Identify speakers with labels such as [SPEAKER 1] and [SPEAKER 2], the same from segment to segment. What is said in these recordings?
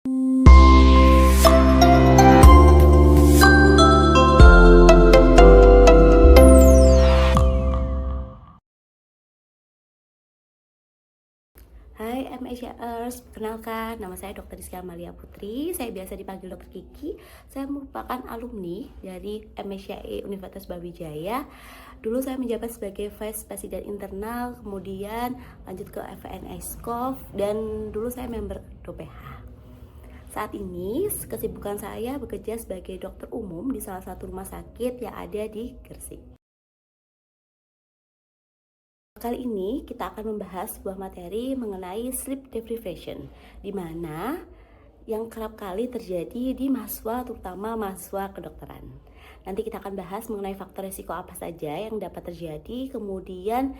[SPEAKER 1] Hai MHRers, perkenalkan nama saya Dr. Rizky Amalia Putri. Saya biasa dipanggil Dr. Kiki. Saya merupakan alumni dari MHRI Universitas Brawijaya. Dulu saya menjabat sebagai Vice President Internal, kemudian lanjut ke FNSCOF, dan dulu saya member DOPH. Saat ini kesibukan saya bekerja sebagai dokter umum di salah satu rumah sakit yang ada di Gresik. Kali ini kita akan membahas sebuah materi mengenai sleep deprivation, di mana yang kerap kali terjadi di mahasiswa, terutama mahasiswa kedokteran. Nanti kita akan bahas mengenai faktor risiko apa saja yang dapat terjadi, kemudian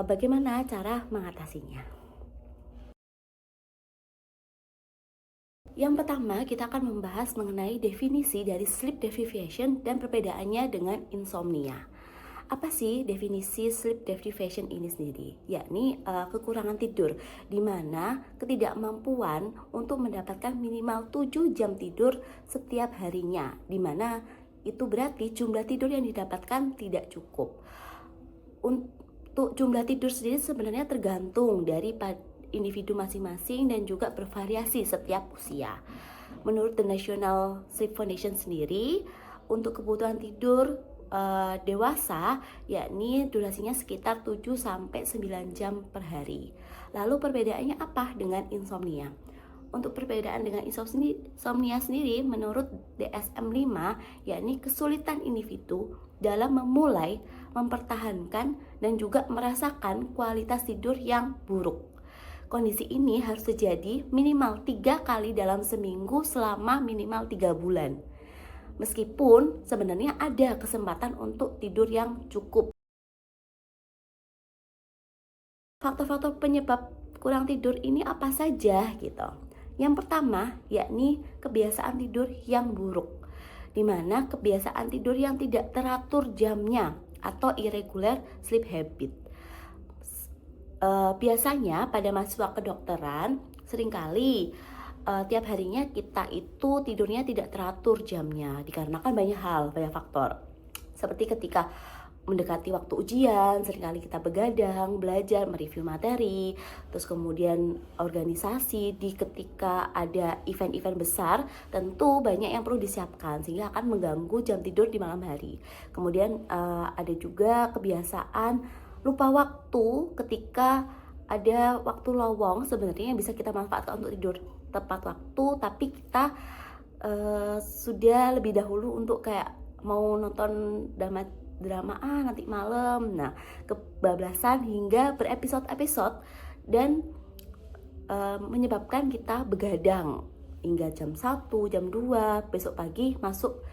[SPEAKER 1] bagaimana cara mengatasinya. Yang pertama, kita akan membahas mengenai definisi dari sleep deprivation dan perbedaannya dengan insomnia. Apa sih definisi sleep deprivation ini sendiri? Yakni kekurangan tidur, di mana ketidakmampuan untuk mendapatkan minimal 7 jam tidur setiap harinya, di mana itu berarti jumlah tidur yang didapatkan tidak cukup. Untuk jumlah tidur sendiri sebenarnya tergantung dari individu masing-masing dan juga bervariasi setiap usia. Menurut The National Sleep Foundation sendiri, untuk kebutuhan tidur dewasa, yakni durasinya sekitar 7-9 jam per hari. Lalu perbedaannya apa dengan insomnia? Untuk perbedaan dengan insomnia sendiri, menurut DSM-5, yakni kesulitan individu dalam memulai, mempertahankan, dan juga merasakan kualitas tidur yang buruk. Kondisi ini harus terjadi minimal 3 kali dalam seminggu selama minimal 3 bulan. Meskipun sebenarnya ada kesempatan untuk tidur yang cukup. Faktor-faktor penyebab kurang tidur ini apa saja gitu. Yang pertama yakni kebiasaan tidur yang buruk, di mana kebiasaan tidur yang tidak teratur jamnya atau irregular sleep habit. Biasanya pada mahasiswa kedokteran seringkali tiap harinya kita itu tidurnya tidak teratur jamnya, dikarenakan banyak faktor. Seperti ketika mendekati waktu ujian, seringkali kita begadang, belajar, mereview materi, terus kemudian organisasi, ketika ada event-event besar, tentu banyak yang perlu disiapkan, sehingga akan mengganggu jam tidur di malam hari. Kemudian ada juga kebiasaan lupa waktu ketika ada waktu lowong sebenarnya yang bisa kita manfaatkan untuk tidur tepat waktu, tapi kita sudah lebih dahulu untuk kayak mau nonton drama nanti malam. Nah, kebablasan hingga berepisode-episode dan menyebabkan kita begadang hingga jam 1, jam 2, besok pagi masuk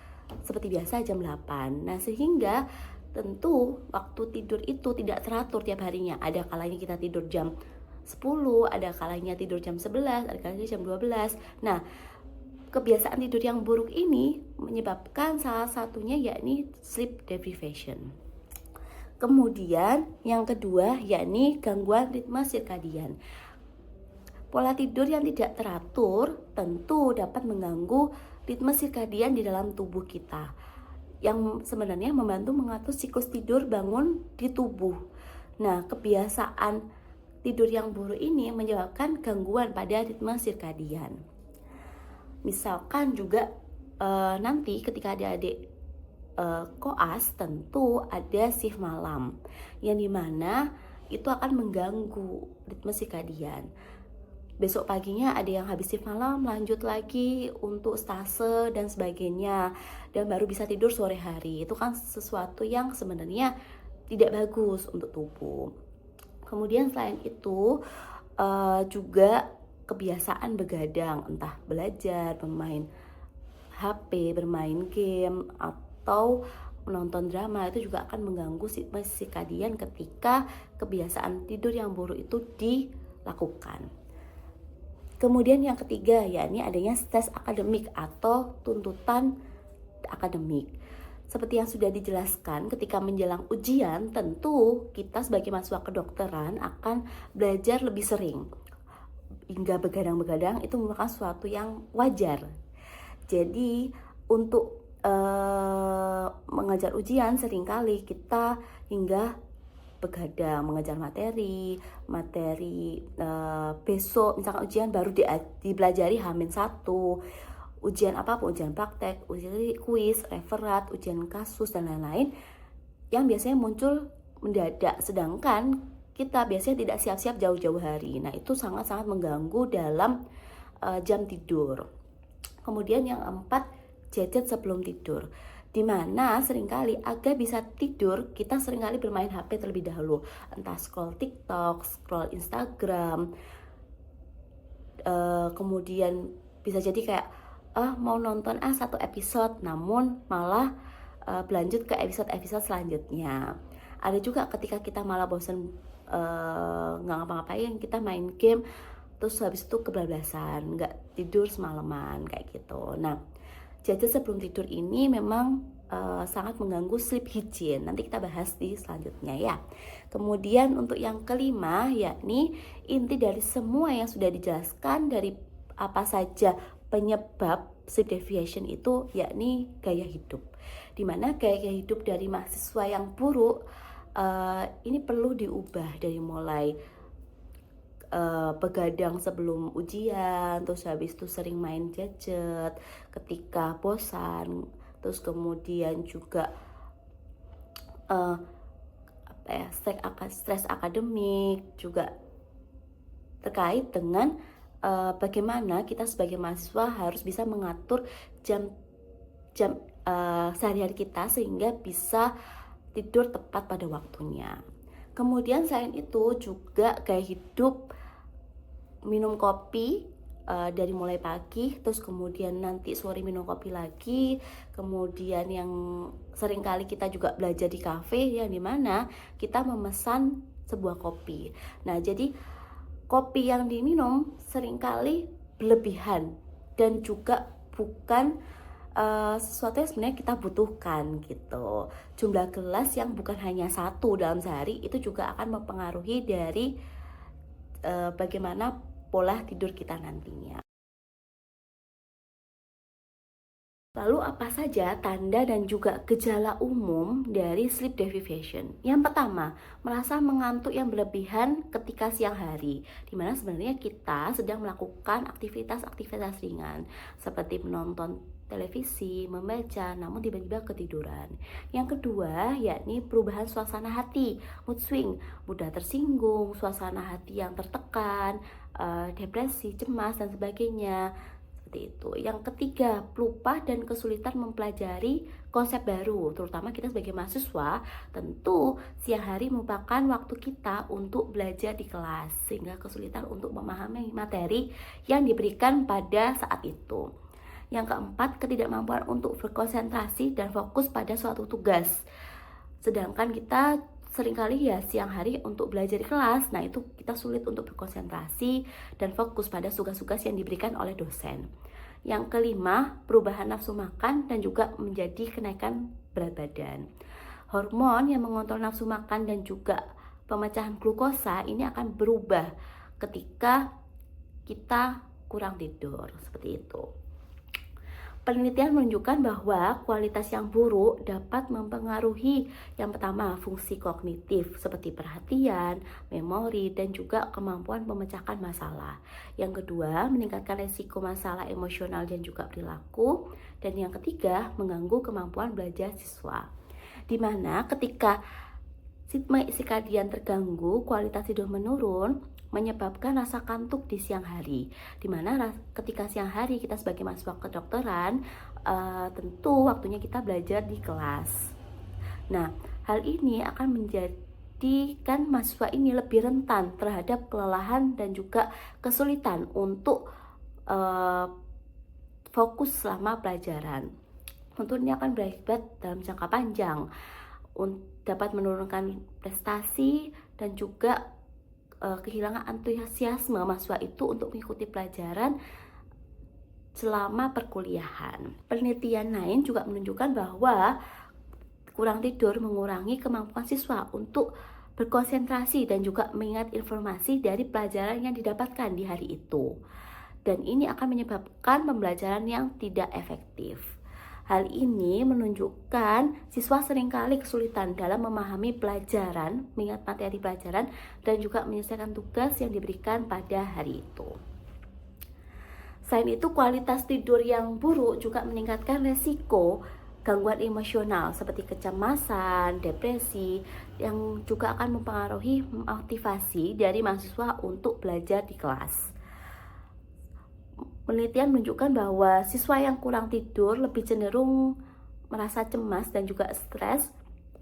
[SPEAKER 1] seperti biasa jam 8. Nah, sehingga tentu waktu tidur itu tidak teratur tiap harinya. Ada kalanya kita tidur jam 10, ada kalanya tidur jam 11, ada kalanya jam 12. Nah, kebiasaan tidur yang buruk ini menyebabkan salah satunya yakni sleep deprivation. Kemudian yang kedua yakni gangguan ritme sirkadian. Pola tidur yang tidak teratur tentu dapat mengganggu ritme sirkadian di dalam tubuh kita, yang sebenarnya membantu mengatur siklus tidur bangun di tubuh. Nah, kebiasaan tidur yang buruk ini menyebabkan gangguan pada ritme sirkadian. Misalkan juga nanti ketika adik-adik koas tentu ada shift malam, yang dimana itu akan mengganggu ritme sirkadian. Besok paginya ada yang habis shift malam lanjut lagi untuk stase dan sebagainya, dan baru bisa tidur sore hari. Itu kan sesuatu yang sebenarnya tidak bagus untuk tubuh. Kemudian selain itu juga kebiasaan begadang, entah belajar, bermain HP, bermain game, atau menonton drama, itu juga akan mengganggu siklus sirkadian ketika kebiasaan tidur yang buruk itu dilakukan. Kemudian yang ketiga yakni adanya stres akademik atau tuntutan akademik. Seperti yang sudah dijelaskan, ketika menjelang ujian, tentu kita sebagai mahasiswa kedokteran akan belajar lebih sering. hingga begadang-begadang itu merupakan suatu yang wajar. Jadi untuk mengajar ujian seringkali kita hingga begadang mengejar materi besok misalkan ujian baru dipelajari H-1, ujian apapun, ujian praktek, ujian kuis, referat, ujian kasus dan lain-lain yang biasanya muncul mendadak, sedangkan kita biasanya tidak siap-siap jauh-jauh hari. Nah itu sangat-sangat mengganggu dalam jam tidur. Kemudian yang keempat, gadget sebelum tidur, dimana seringkali agar bisa tidur kita seringkali bermain HP terlebih dahulu, entah scroll TikTok, scroll Instagram, kemudian bisa jadi kayak mau nonton satu episode namun malah berlanjut ke episode selanjutnya. Ada juga ketika kita malah bosan nggak ngapa-ngapain, kita main game terus habis itu kebablasan, nggak tidur semalaman kayak gitu. Nah, gadget sebelum tidur ini memang sangat mengganggu sleep hygiene. Nanti kita bahas di selanjutnya ya. Kemudian untuk yang kelima, yakni inti dari semua yang sudah dijelaskan dari apa saja penyebab sleep deprivation itu, yakni gaya hidup. Dimana gaya hidup dari mahasiswa yang buruk ini perlu diubah dari mulai begadang sebelum ujian, terus habis itu sering main gadget ketika bosan, terus kemudian juga stres akademik juga terkait dengan bagaimana kita sebagai mahasiswa harus bisa mengatur jam sehari-hari kita sehingga bisa tidur tepat pada waktunya. Kemudian selain itu juga gaya hidup minum kopi dari mulai pagi, terus kemudian nanti sore minum kopi lagi, kemudian yang sering kali kita juga belajar di kafe yang dimana kita memesan sebuah kopi. Nah jadi kopi yang diminum seringkali berlebihan dan juga bukan sesuatu yang sebenarnya kita butuhkan gitu. Jumlah gelas yang bukan hanya satu dalam sehari itu juga akan mempengaruhi dari bagaimana pola tidur kita nantinya. Lalu apa saja tanda dan juga gejala umum dari sleep deprivation? Yang pertama, merasa mengantuk yang berlebihan ketika siang hari, dimana sebenarnya kita sedang melakukan aktivitas ringan seperti menonton televisi, membaca, namun tiba-tiba ketiduran. Yang kedua, yakni perubahan suasana hati, mood swing, mudah tersinggung, suasana hati yang tertekan, depresi, cemas, dan sebagainya. Itu. Yang ketiga, lupa dan kesulitan mempelajari konsep baru, terutama kita sebagai mahasiswa, tentu siang hari merupakan waktu kita untuk belajar di kelas, sehingga kesulitan untuk memahami materi yang diberikan pada saat itu. Yang keempat, ketidakmampuan untuk berkonsentrasi dan fokus pada suatu tugas. Sedangkan kita seringkali ya siang hari untuk belajar di kelas, nah itu kita sulit untuk berkonsentrasi dan fokus pada tugas-tugas yang diberikan oleh dosen. Yang kelima, perubahan nafsu makan dan juga menjadi kenaikan berat badan. Hormon yang mengontrol nafsu makan dan juga pemecahan glukosa ini akan berubah ketika kita kurang tidur, seperti itu. Penelitian menunjukkan bahwa kualitas yang buruk dapat mempengaruhi yang pertama fungsi kognitif seperti perhatian, memori, dan juga kemampuan memecahkan masalah. Yang kedua, meningkatkan risiko masalah emosional dan juga perilaku. Dan yang ketiga, mengganggu kemampuan belajar siswa. Dimana ketika ritme sirkadian terganggu, kualitas tidur menurun, menyebabkan rasa kantuk di siang hari. Dimana ketika siang hari kita sebagai mahasiswa kedokteran tentu waktunya kita belajar di kelas. Nah, hal ini akan menjadikan mahasiswa ini lebih rentan terhadap kelelahan dan juga kesulitan untuk fokus selama pelajaran. Tentu ini akan berakibat dalam jangka panjang, dapat menurunkan prestasi dan juga kehilangan antusiasme mahasiswa itu untuk mengikuti pelajaran selama perkuliahan. Penelitian lain juga menunjukkan bahwa kurang tidur mengurangi kemampuan siswa untuk berkonsentrasi dan juga mengingat informasi dari pelajaran yang didapatkan di hari itu. Dan ini akan menyebabkan pembelajaran yang tidak efektif. Hal ini menunjukkan siswa seringkali kesulitan dalam memahami pelajaran, mengingat materi pelajaran, dan juga menyelesaikan tugas yang diberikan pada hari itu. Selain itu, kualitas tidur yang buruk juga meningkatkan resiko gangguan emosional seperti kecemasan, depresi, yang juga akan mempengaruhi motivasi dari mahasiswa untuk belajar di kelas. Penelitian menunjukkan bahwa siswa yang kurang tidur lebih cenderung merasa cemas dan juga stres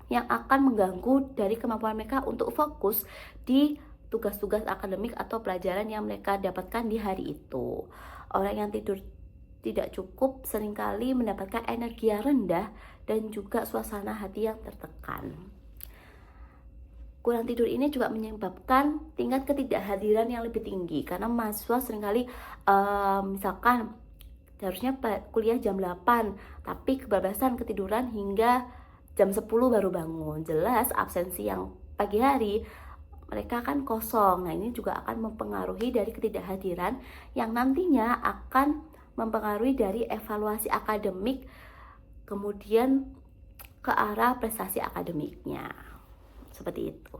[SPEAKER 1] yang akan mengganggu dari kemampuan mereka untuk fokus di tugas-tugas akademik atau pelajaran yang mereka dapatkan di hari itu. Orang yang tidur tidak cukup seringkali mendapatkan energi yang rendah dan juga suasana hati yang tertekan. Kurang tidur ini juga menyebabkan tingkat ketidakhadiran yang lebih tinggi karena mahasiswa seringkali misalkan harusnya kuliah jam 8 tapi kebablasan ketiduran hingga jam 10 baru bangun. Jelas absensi yang pagi hari mereka kan kosong. Nah, ini juga akan mempengaruhi dari ketidakhadiran yang nantinya akan mempengaruhi dari evaluasi akademik kemudian ke arah prestasi akademiknya. Seperti itu.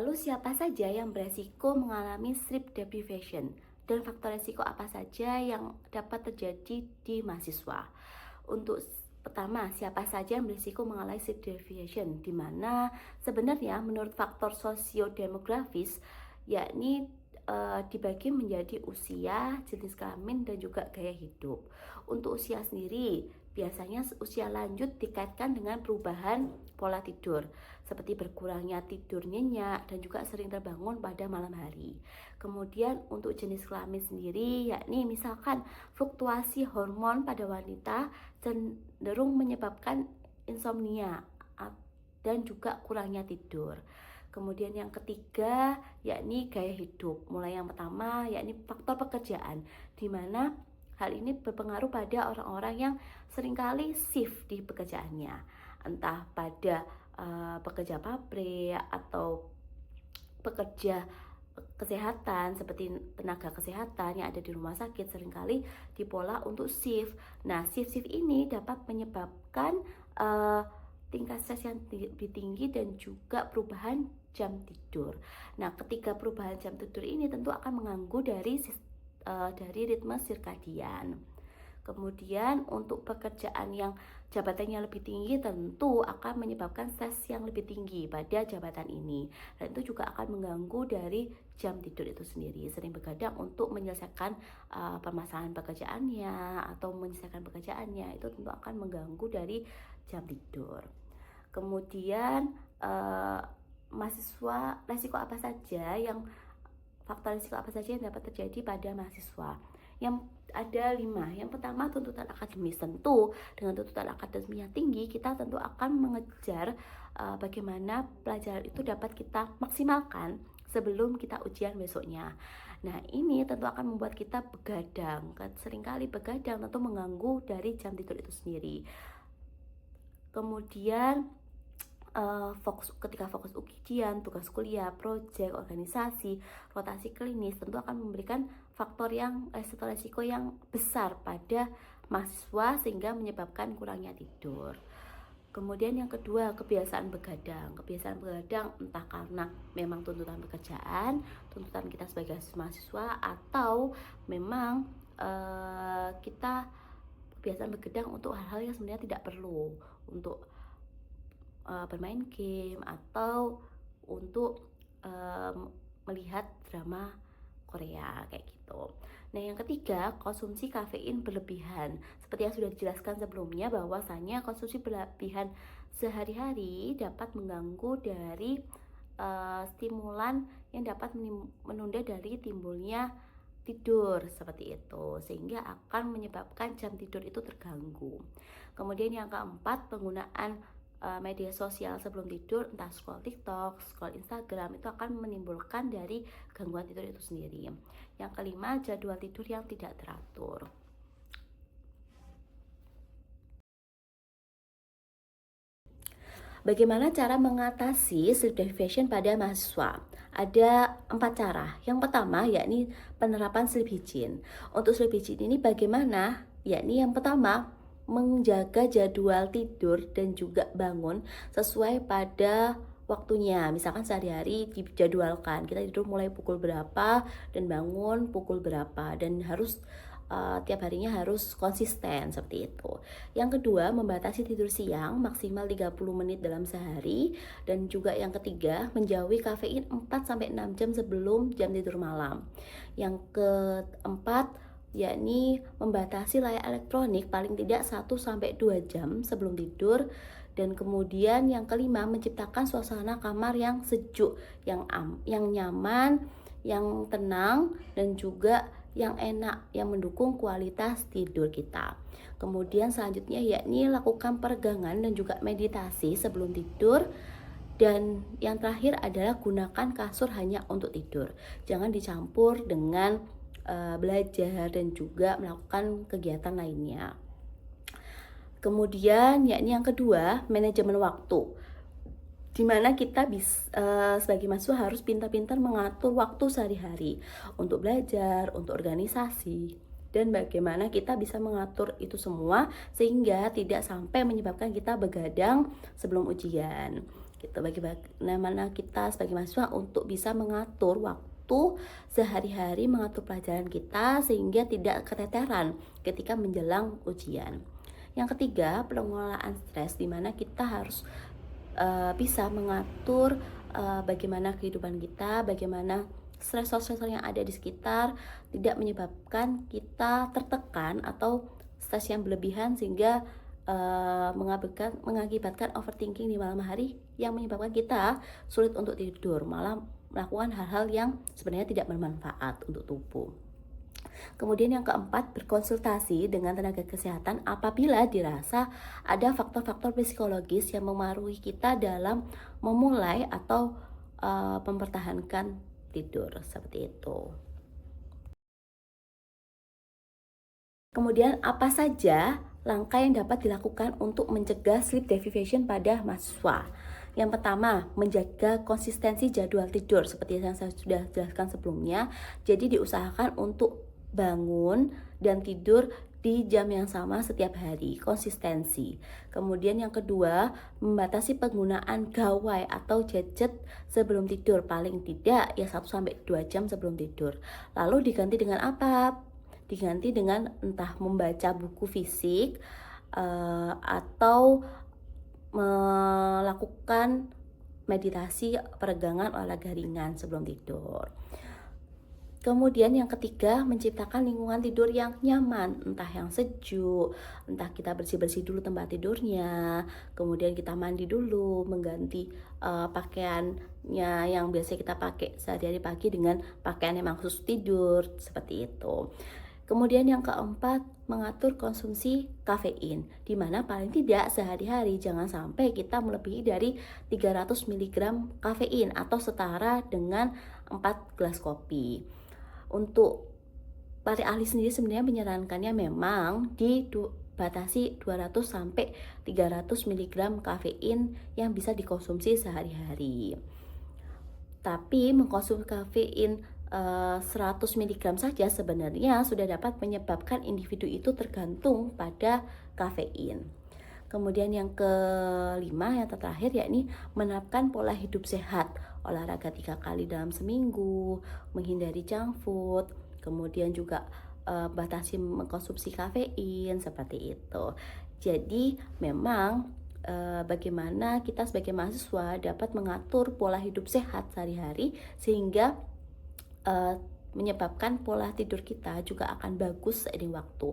[SPEAKER 1] Lalu siapa saja yang beresiko mengalami sleep deprivation dan faktor resiko apa saja yang dapat terjadi di mahasiswa? Untuk pertama, siapa saja yang berisiko mengalami sleep deprivation, di mana sebenarnya menurut faktor sosiodemografis yakni dibagi menjadi usia, jenis kelamin, dan juga gaya hidup. Untuk usia sendiri, biasanya usia lanjut dikaitkan dengan perubahan pola tidur, seperti berkurangnya tidur nyenyak dan juga sering terbangun pada malam hari. Kemudian untuk jenis kelamin sendiri, yakni misalkan fluktuasi hormon pada wanita cenderung menyebabkan insomnia dan juga kurangnya tidur. Kemudian yang ketiga yakni gaya hidup. Mulai yang pertama yakni faktor pekerjaan, di mana hal ini berpengaruh pada orang-orang yang seringkali shift di pekerjaannya, entah pada pekerja pabrik atau pekerja kesehatan seperti tenaga kesehatan yang ada di rumah sakit seringkali dipola untuk shift. Nah, shift ini dapat menyebabkan tingkat stres yang lebih tinggi dan juga perubahan jam tidur. Nah, ketika perubahan jam tidur ini tentu akan mengganggu dari ritme sirkadian. Kemudian untuk pekerjaan yang jabatannya lebih tinggi tentu akan menyebabkan stres yang lebih tinggi pada jabatan ini, dan itu juga akan mengganggu dari jam tidur itu sendiri. Sering begadang untuk menyelesaikan permasalahan pekerjaannya atau menyelesaikan pekerjaannya, itu tentu akan mengganggu dari jam tidur. Kemudian mahasiswa, faktor risiko apa saja yang dapat terjadi pada mahasiswa? Yang ada 5. Yang pertama, tuntutan akademis. Tentu dengan tuntutan akademis yang tinggi, kita tentu akan mengejar bagaimana pelajaran itu dapat kita maksimalkan sebelum kita ujian besoknya. Nah, ini tentu akan membuat kita begadang. Seringkali begadang tentu mengganggu dari jam tidur itu sendiri. Kemudian ketika fokus ujian, tugas kuliah, proyek, organisasi, rotasi klinis tentu akan memberikan faktor resiko yang besar pada mahasiswa sehingga menyebabkan kurangnya tidur. Kemudian yang kedua, kebiasaan begadang. Kebiasaan begadang entah karena memang tuntutan pekerjaan, tuntutan kita sebagai mahasiswa, atau memang kita kebiasaan begadang untuk hal-hal yang sebenarnya tidak perlu, untuk bermain game atau untuk melihat drama Korea kayak gitu. Nah, yang ketiga, konsumsi kafein berlebihan. Seperti yang sudah dijelaskan sebelumnya, bahwasanya konsumsi berlebihan sehari-hari dapat mengganggu dari stimulan yang dapat menunda dari timbulnya tidur seperti itu, sehingga akan menyebabkan jam tidur itu terganggu. Kemudian yang keempat, penggunaan media sosial sebelum tidur, entah scroll TikTok, scroll Instagram, itu akan menimbulkan dari gangguan tidur itu sendiri. Yang kelima, jadwal tidur yang tidak teratur. Bagaimana cara mengatasi sleep deprivation pada mahasiswa? Ada 4 cara. Yang pertama yakni penerapan sleep hygiene. Untuk sleep hygiene ini bagaimana? Yakni yang pertama menjaga jadwal tidur dan juga bangun sesuai pada waktunya. Misalkan sehari-hari dijadwalkan kita tidur mulai pukul berapa dan bangun pukul berapa, dan harus tiap harinya harus konsisten seperti itu. Yang kedua, membatasi tidur siang maksimal 30 menit dalam sehari, dan juga yang ketiga, menjauhi kafein 4-6 jam sebelum jam tidur malam. Yang keempat, yakni membatasi layar elektronik paling tidak 1-2 jam sebelum tidur. Dan kemudian yang kelima, menciptakan suasana kamar yang sejuk, yang nyaman, yang tenang, dan juga yang enak, yang mendukung kualitas tidur kita. Kemudian selanjutnya yakni lakukan peregangan dan juga meditasi sebelum tidur. Dan yang terakhir adalah gunakan kasur hanya untuk tidur. Jangan dicampur dengan belajar dan juga melakukan kegiatan lainnya. Kemudian yakni yang kedua, manajemen waktu, di mana kita sebagai mahasiswa harus pintar-pintar mengatur waktu sehari-hari untuk belajar, untuk organisasi, dan bagaimana kita bisa mengatur itu semua sehingga tidak sampai menyebabkan kita begadang sebelum ujian. Gitu, bagaimana kita sebagai mahasiswa untuk bisa mengatur waktu sehari-hari, mengatur pelajaran kita sehingga tidak keteteran ketika menjelang ujian. Yang ketiga, pengelolaan stres, di mana kita harus bisa mengatur bagaimana kehidupan kita, bagaimana stresor-stresor yang ada di sekitar tidak menyebabkan kita tertekan atau stres yang berlebihan sehingga mengakibatkan overthinking di malam hari yang menyebabkan kita sulit untuk tidur, malah melakukan hal-hal yang sebenarnya tidak bermanfaat untuk tubuh. Kemudian yang keempat, berkonsultasi dengan tenaga kesehatan apabila dirasa ada faktor-faktor psikologis yang memengaruhi kita dalam memulai atau mempertahankan tidur, seperti itu. Kemudian apa saja langkah yang dapat dilakukan untuk mencegah sleep deprivation pada mahasiswa? Yang pertama, menjaga konsistensi jadwal tidur seperti yang saya sudah jelaskan sebelumnya. Jadi diusahakan untuk bangun dan tidur di jam yang sama setiap hari, konsistensi. Kemudian yang kedua, membatasi penggunaan gawai atau gadget sebelum tidur, paling tidak ya 1-2 jam sebelum tidur. Lalu diganti dengan apa? Diganti dengan entah membaca buku fisik atau melakukan meditasi, peregangan, olahraga ringan sebelum tidur. Kemudian yang ketiga, menciptakan lingkungan tidur yang nyaman, entah yang sejuk, entah kita bersih-bersih dulu tempat tidurnya, kemudian kita mandi dulu, mengganti pakaiannya yang biasa kita pakai sehari-hari pagi dengan pakaian yang khusus tidur, seperti itu. Kemudian yang keempat, mengatur konsumsi kafein, di mana paling tidak sehari-hari jangan sampai kita melebihi dari 300 mg kafein atau setara dengan 4 gelas kopi. Untuk para ahli sendiri sebenarnya menyarankannya memang dibatasi 200-300 mg kafein yang bisa dikonsumsi sehari-hari. Tapi mengkonsumsi kafein 100 mg saja sebenarnya sudah dapat menyebabkan individu itu tergantung pada kafein. Kemudian yang kelima, yang terakhir, yakni menerapkan pola hidup sehat, olahraga 3 kali dalam seminggu, menghindari junk food, kemudian juga batasi mengkonsumsi kafein, seperti itu. Jadi memang bagaimana kita sebagai mahasiswa dapat mengatur pola hidup sehat sehari-hari sehingga menyebabkan pola tidur kita juga akan bagus seiring waktu.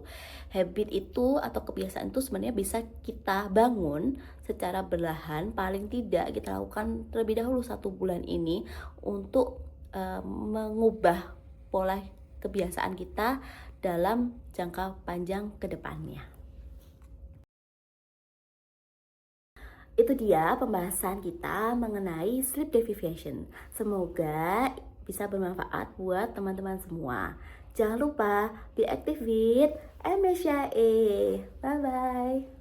[SPEAKER 1] Habit itu atau kebiasaan itu sebenarnya bisa kita bangun secara perlahan, paling tidak kita lakukan terlebih dahulu 1 bulan ini untuk mengubah pola kebiasaan kita dalam jangka panjang ke depannya. Itu dia pembahasan kita mengenai sleep deprivation. Semoga bisa bermanfaat buat teman-teman semua. Jangan lupa be active with MSCIA. Bye bye.